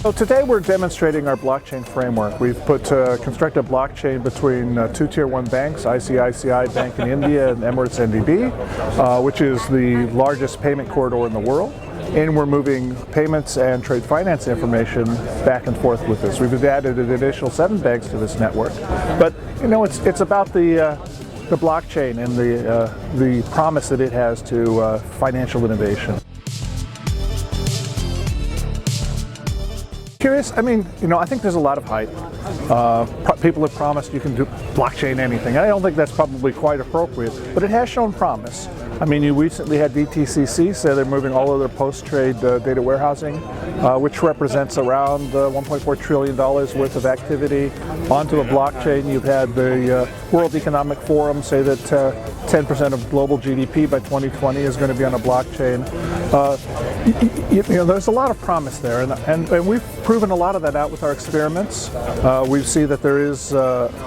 So today we're demonstrating our blockchain framework. We've constructed a blockchain between two Tier 1 banks, ICICI Bank in India and Emirates NDB, which is the largest payment corridor in the world. And we're moving payments and trade finance information back and forth with this. We've added an additional 7 banks to this network. But you know, it's about the blockchain and the promise that it has to financial innovation. Curious? I mean, you know, I think there's a lot of hype. People have promised you can do blockchain anything. I don't think that's probably quite appropriate, but it has shown promise. I mean, you recently had DTCC say they're moving all of their post-trade data warehousing, which represents around $1.4 trillion worth of activity, onto a blockchain. You've had the World Economic Forum say that 10% of global GDP by 2020 is going to be on a blockchain. You know, there's a lot of promise there, and we've proven a lot of that out with our experiments. We see that there is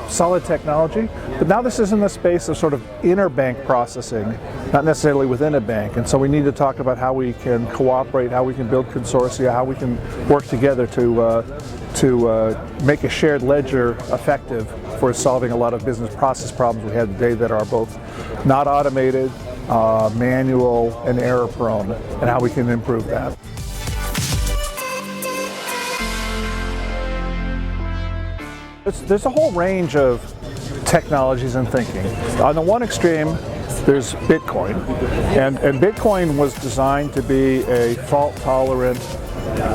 solid technology, but now this is in the space of sort of interbank processing, not necessarily within a bank, and so we need to talk about how we can cooperate, how we can build consortia, how we can work together to make a shared ledger effective for solving a lot of business process problems we have today that are both not automated, manual, and error prone, and how we can improve that. There's a whole range of technologies and thinking. On the one extreme, there's Bitcoin, and Bitcoin was designed to be a fault-tolerant,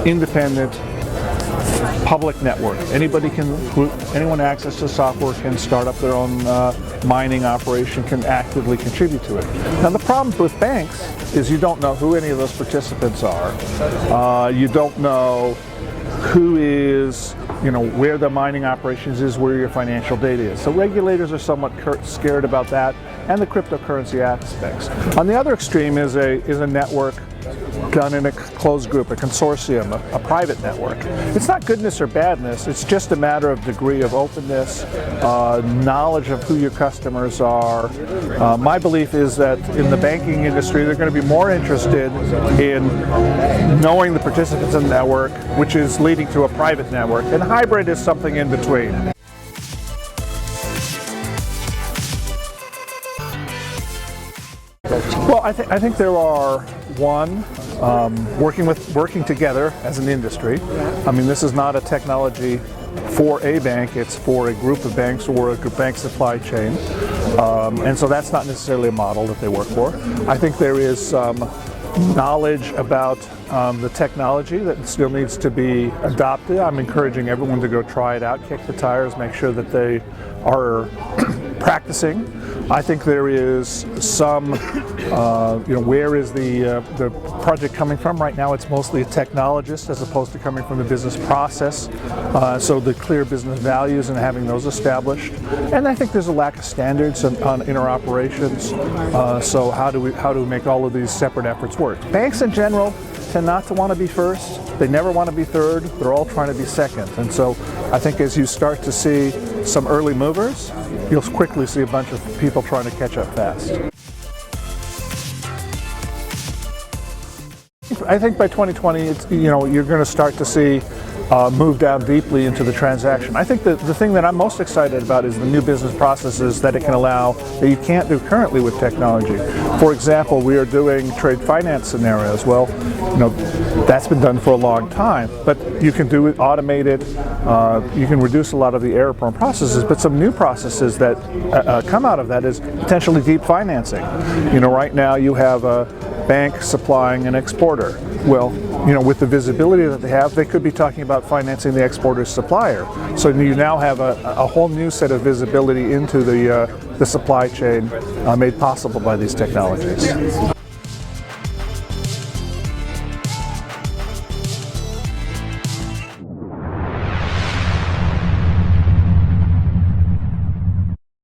independent, public network. Anyone access to software can start up their own mining operation, can actively contribute to it. Now the problem with banks is you don't know who any of those participants are. You don't know who is, you know, where the mining operations is, where your financial data is. So regulators are somewhat scared about that, and the cryptocurrency aspects. On the other extreme is a network done in a closed group, a consortium, a private network. It's not goodness or badness, it's just a matter of degree of openness, knowledge of who your customers are. My belief is that in the banking industry, they're going to be more interested in knowing the participants in the network, which is leading to a private network, and hybrid is something in between. Well, I think there are, one, working together as an industry. I mean, this is not a technology for a bank, it's for a group of banks or a bank supply chain. And so that's not necessarily a model that they work for. I think there is some knowledge about the technology that still needs to be adopted. I'm encouraging everyone to go try it out, kick the tires, make sure that they are practicing. I think there is some, you know, where is the project coming from? Right now it's mostly a technologist as opposed to coming from the business process. So the clear business values and having those established. And I think there's a lack of standards on interoperations. So how do we make all of these separate efforts work? Banks in general tend not to want to be first. They never want to be third. They're all trying to be second. And so I think as you start to see some early movers, you'll quickly see a bunch of people trying to catch up fast. I think by 2020, you're going to start to see move down deeply into the transaction. I think that the thing that I'm most excited about is the new business processes that it can allow that you can't do currently with technology. For example, we are doing trade finance scenarios. Well, you know, that's been done for a long time, but you can do it automated. You can reduce a lot of the error-prone processes, but some new processes that come out of that is potentially deep financing. You know, right now you have a bank supplying an exporter. Well, you know, with the visibility that they have, they could be talking about financing the exporter's supplier. So you now have a whole new set of visibility into the supply chain made possible by these technologies.